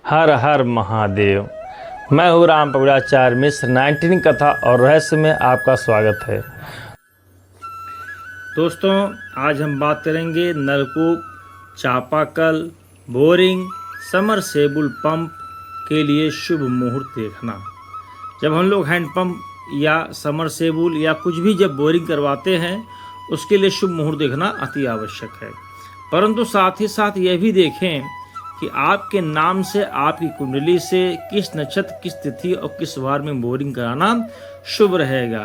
हर हर महादेव। मैं हूँ राम पगड़ाचार्य मिश्र। 19 कथा और रहस्य में आपका स्वागत है। दोस्तों, आज हम बात करेंगे नलकूप, चापाकल, बोरिंग, समरसेबुल पंप के लिए शुभ मुहूर्त देखना। जब हम लोग हैंडपंप या समरसेबुल या कुछ भी जब बोरिंग करवाते हैं, उसके लिए शुभ मुहूर्त देखना अति आवश्यक है। परंतु साथ ही साथ यह भी देखें कि आपके नाम से, आपकी कुंडली से किस नक्षत्र, किस तिथि और किस वार में बोरिंग कराना शुभ रहेगा,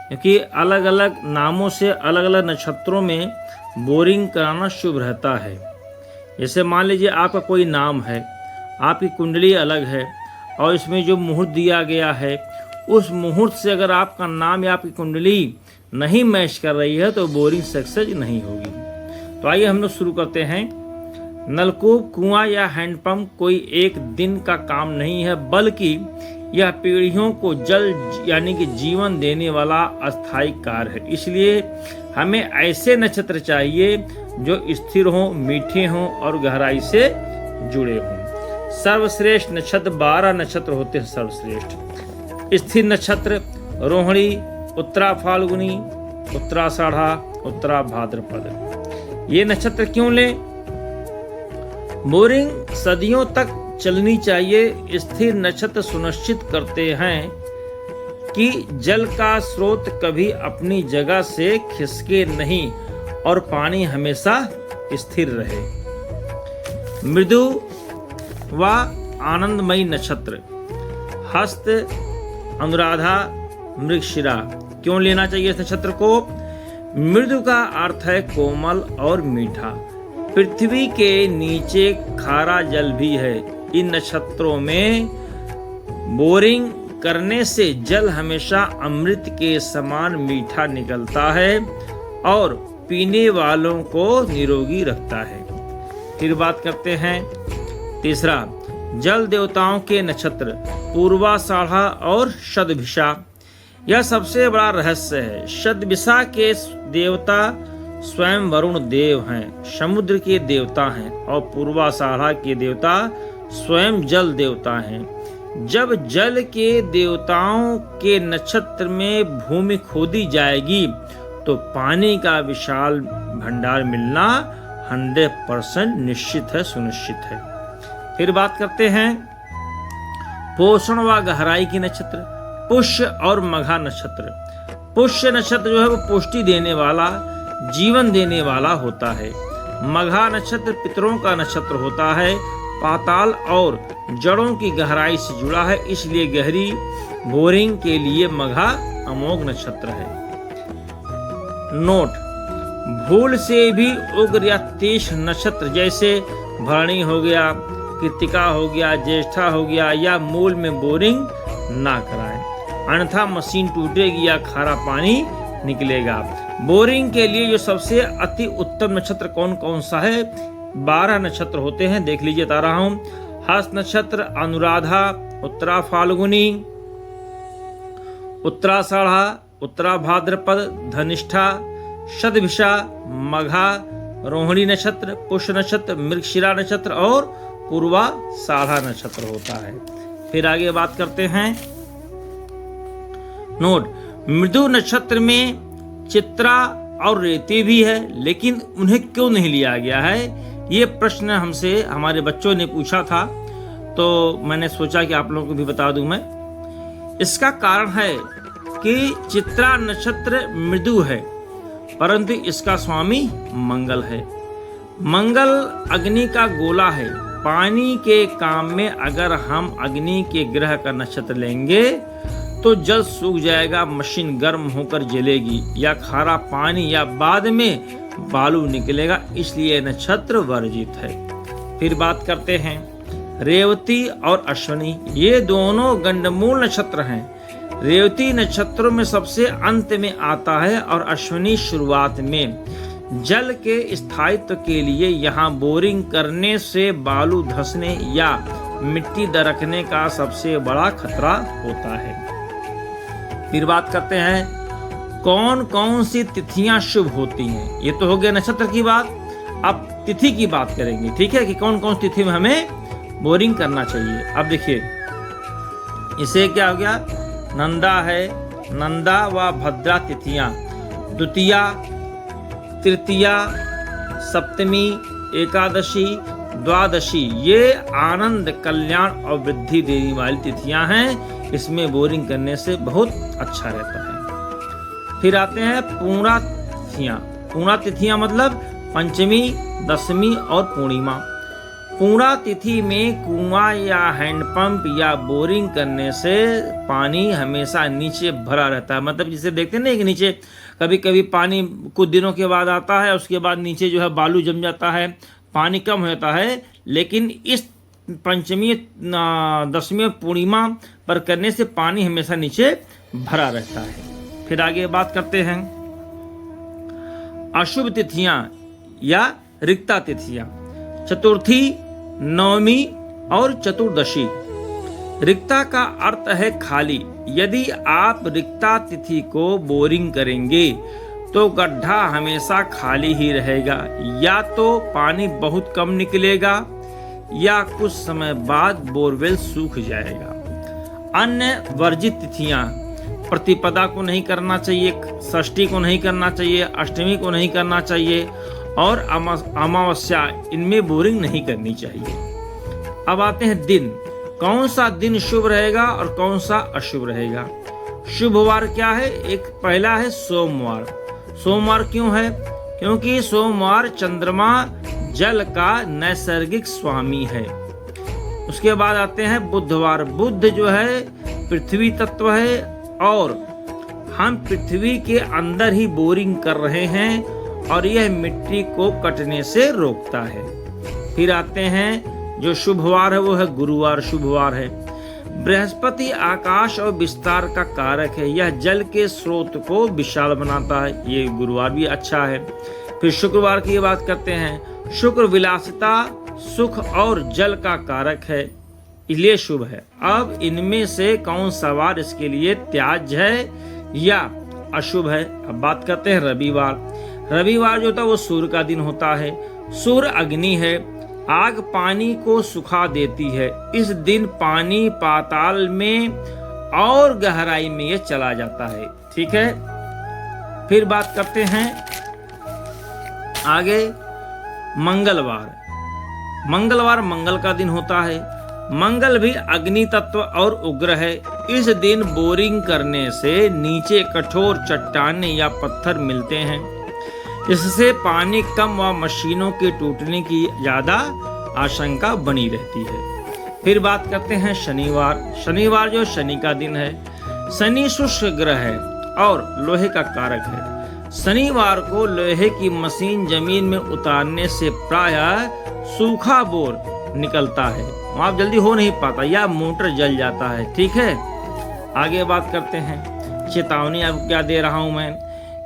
क्योंकि अलग अलग नामों से अलग अलग नक्षत्रों में बोरिंग कराना शुभ रहता है। जैसे मान लीजिए आपका कोई नाम है, आपकी कुंडली अलग है और इसमें जो मुहूर्त दिया गया है, उस मुहूर्त से अगर आपका नाम या आपकी कुंडली नहीं मैच कर रही है तो बोरिंग सक्सेस नहीं होगी। तो आइए हम लोग शुरू करते हैं। नलकूप, कुआं या हैंडपंप कोई एक दिन का काम नहीं है, बल्कि यह पीढ़ियों को जल यानी कि जीवन देने वाला अस्थायी कार्य है। इसलिए हमें ऐसे नक्षत्र चाहिए जो स्थिर हों, मीठे हों और गहराई से जुड़े हों। सर्वश्रेष्ठ नक्षत्र 12 नक्षत्र होते हैं। सर्वश्रेष्ठ स्थिर नक्षत्र रोहिणी, उत्तरा फाल्गुनी, उत्तराषाढ़ा, उत्तरा भाद्रपद। ये नक्षत्र क्यों लें? बोरिंग सदियों तक चलनी चाहिए। स्थिर नक्षत्र सुनिश्चित करते हैं कि जल का स्रोत कभी अपनी जगह से खिसके नहीं और पानी हमेशा स्थिर रहे। मृदु व आनंदमयी नक्षत्र हस्त, अनुराधा, मृगशिरा। क्यों लेना चाहिए इस नक्षत्र को? मृदु का अर्थ है कोमल और मीठा। पृथ्वी के नीचे खारा जल भी है। इन नक्षत्रों में बोरिंग करने से जल हमेशा अमृत के समान मीठा निकलता है और पीने वालों को निरोगी रखता है। फिर बात करते हैं तीसरा, जल देवताओं के नक्षत्र पूर्वाषाढ़ा और शतभिषा। यह सबसे बड़ा रहस्य है। शतभिषा के देवता स्वयं वरुण देव हैं, समुद्र के देवता हैं, और पूर्वाषाढ़ा के देवता स्वयं जल देवता हैं। जब जल के देवताओं के नक्षत्र में भूमि खोदी जाएगी तो पानी का विशाल भंडार मिलना 100% निश्चित है, सुनिश्चित है। फिर बात करते हैं पोषण व गहराई की नक्षत्र पुष्य और मघा नक्षत्र। पुष्य नक्षत्र जो है वो पुष्टि देने वाला, जीवन देने वाला होता है। मघा नक्षत्र पितरों का नक्षत्र होता है, पाताल और जड़ों की गहराई से जुड़ा है, इसलिए गहरी बोरिंग के लिए मघा अमोघ नक्षत्र है। नोट: भूल से भी उग्र या तीक्ष्ण नक्षत्र जैसे भरणी हो गया, कृतिका हो गया, ज्येष्ठा हो गया या मूल में बोरिंग ना कराएं, अन्यथा मशीन टूटेगी या खारा पानी निकलेगा। बोरिंग के लिए जो सबसे अति उत्तम नक्षत्र कौन कौन सा है? 12 नक्षत्र होते हैं, देख लीजिए, बता रहा हूँ। हस्त नक्षत्र, अनुराधा, उत्तरा फाल्गुनी, उत्तराषाढ़ा, उत्तरा भाद्रपद, धनिष्ठा, शतभिषा, मघा, रोहिणी नक्षत्र, पुष्य नक्षत्र, मृगशिरा नक्षत्र और पूर्वाषाढ़ा नक्षत्र होता है। फिर आगे बात करते हैं। नोट: मृदु नक्षत्र में चित्रा और रेती भी है, लेकिन उन्हें क्यों नहीं लिया गया है? ये प्रश्न हमसे हमारे बच्चों ने पूछा था, तो मैंने सोचा कि आप लोगों को भी बता दूं मैं। इसका कारण है कि चित्रा नक्षत्र मृदु है, परंतु इसका स्वामी मंगल है। मंगल अग्नि का गोला है। पानी के काम में अगर हम अग्नि के ग्रह का नक्षत्र लेंगे तो जल सूख जाएगा, मशीन गर्म होकर जलेगी या खारा पानी या बाद में बालू निकलेगा, इसलिए नक्षत्र वर्जित है। फिर बात करते हैं रेवती और अश्विनी। ये दोनों गंडमूल नक्षत्र हैं। रेवती नक्षत्रों में सबसे अंत में आता है और अश्विनी शुरुआत में। जल के स्थायित्व के लिए यहाँ बोरिंग करने से बालू धंसने या मिट्टी दरकने का सबसे बड़ा खतरा होता है। फिर बात करते हैं कौन कौन सी तिथियां शुभ होती हैं। ये तो हो गया नक्षत्र की बात। अब तिथि की बात करेंगे, ठीक है, कि कौन कौन सी तिथि में हमें बोरिंग करना चाहिए। अब देखिए इसे क्या हो गया, नंदा है, नंदा व भद्रा तिथियां, द्वितीया, तृतीया, सप्तमी, एकादशी, द्वादशी, ये आनंद, कल्याण और वृद्धि देने वाली तिथियां हैं। इसमें बोरिंग करने से बहुत अच्छा रहता है। फिर आते हैं पूर्णा तिथियां। पूर्णा तिथियां मतलब पंचमी, दशमी और पूर्णिमा। पूर्णा तिथि में कुआं या हैंडपंप या बोरिंग करने से पानी हमेशा नीचे भरा रहता है। मतलब जिसे देखते हैं ना कि नीचे कभी कभी पानी कुछ दिनों के बाद आता है, उसके बाद नीचे जो है बालू जम जाता है, पानी कम हो जाता है। लेकिन इस पंचमी, दशमी और पूर्णिमा पर करने से पानी हमेशा नीचे भरा रहता है। फिर आगे बात करते हैं अशुभ तिथियां या रिक्ता तिथियां। चतुर्थी, नवमी और चतुर्दशी। रिक्ता का अर्थ है खाली। यदि आप रिक्ता तिथि को बोरिंग करेंगे तो गड्ढा हमेशा खाली ही रहेगा, या तो पानी बहुत कम निकलेगा या कुछ समय बाद बोरवेल सूख जाएगा। अन्य वर्जित तिथियां, प्रतिपदा को नहीं करना चाहिए, षष्ठी को नहीं करना चाहिए, अष्टमी को नहीं करना चाहिए और अमावस्या, इनमें बोरिंग नहीं करनी चाहिए। अब आते हैं दिन, कौन सा दिन शुभ रहेगा और कौन सा अशुभ रहेगा। शुभ वार क्या है, एक पहला है सोमवार। सोमवार क्यों है, क्योंकि सोमवार चंद्रमा जल का नैसर्गिक स्वामी है। उसके बाद आते हैं बुधवार। बुध जो है पृथ्वी तत्व है और हम पृथ्वी के अंदर ही बोरिंग कर रहे हैं और यह मिट्टी को कटने से रोकता है। फिर आते हैं जो शुभवार है वो है गुरुवार, शुभवार है। बृहस्पति आकाश और विस्तार का कारक है, यह जल के स्रोत को विशाल बनाता है, ये गुरुवार भी अच्छा है। फिर शुक्रवार की बात करते हैं। शुक्र विलासिता, सुख और जल का कारक है, इसलिए शुभ है। अब इनमें से कौन सा वार इसके लिए त्याज्य है या अशुभ है। अब बात करते हैं रविवार। रविवार जो होता है वो सूर्य का दिन होता है। सूर्य अग्नि है, आग पानी को सुखा देती है। इस दिन पानी पाताल में और गहराई में ये चला जाता है। ठीक है, फिर बात करते हैं आगे मंगलवार। मंगलवार मंगल का दिन होता है। मंगल भी अग्नि तत्व और उग्र है। इस दिन बोरिंग करने से नीचे कठोर चट्टानें या पत्थर मिलते हैं, इससे पानी कम व मशीनों के टूटने की ज्यादा आशंका बनी रहती है। फिर बात करते हैं शनिवार। शनिवार जो शनि का दिन है। शनि शुष्क ग्रह है और लोहे का कारक है। शनिवार को लोहे की मशीन जमीन में उतारने से प्रायः सूखा बोर निकलता है, वहाँ जल्दी हो नहीं पाता या मोटर जल जाता है। ठीक है, आगे बात करते हैं। चेतावनी आपको क्या दे रहा हूं मैं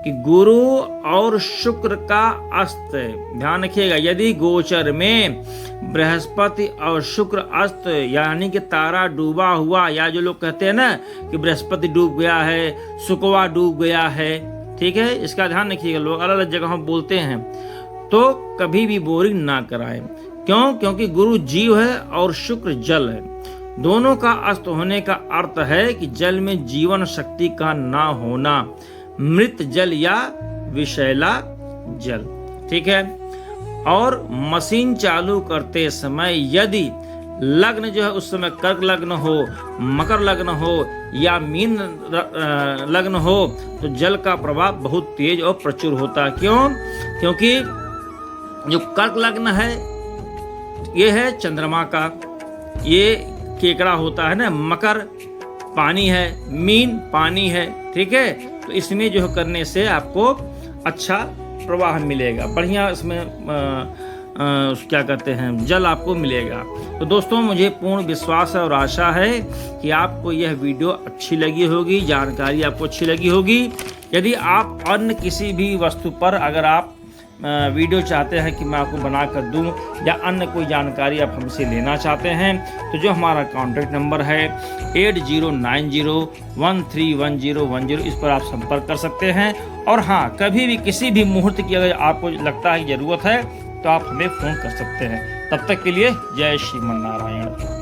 कि गुरु और शुक्र का अस्त, ध्यान रखिएगा, यदि गोचर में बृहस्पति और शुक्र अस्त यानी कि तारा डूबा हुआ, या जो लोग कहते हैं ना कि बृहस्पति डूब गया है, शुक्रवार डूब गया है, ठीक है, इसका ध्यान रखिएगा। लोग अलग अलग जगहों बोलते हैं, तो कभी भी बोरिंग ना कराएं। क्यों? क्योंकि गुरु जीव है और शुक्र जल है। दोनों का अस्त होने का अर्थ है कि जल में जीवन शक्ति का ना होना, मृत जल या विषैला जल। ठीक है, और मशीन चालू करते समय यदि लग्न जो है उस समय कर्क लग्न हो, मकर लग्न हो या मीन लग्न हो तो जल का प्रभाव बहुत तेज और प्रचुर होता है। क्यों? क्योंकि जो कर्क लग्न है ये है चंद्रमा का, ये केकड़ा होता है ना, मकर पानी है, मीन पानी है। ठीक है, तो इसमें जो करने से आपको अच्छा प्रवाह मिलेगा, बढ़िया इसमें क्या कहते हैं जल आपको मिलेगा। तो दोस्तों, मुझे पूर्ण विश्वास और आशा है कि आपको यह वीडियो अच्छी लगी होगी, जानकारी आपको अच्छी लगी होगी। यदि आप अन्य किसी भी वस्तु पर अगर आप वीडियो चाहते हैं कि मैं आपको बना कर दूँ या अन्य कोई जानकारी आप हमसे लेना चाहते हैं तो जो हमारा कॉन्टैक्ट नंबर है 8090131010, इस पर आप संपर्क कर सकते हैं। और हाँ, कभी भी किसी भी मुहूर्त की अगर आपको लगता है ज़रूरत है तो आप हमें फ़ोन कर सकते हैं। तब तक के लिए जय श्रीमन नारायण।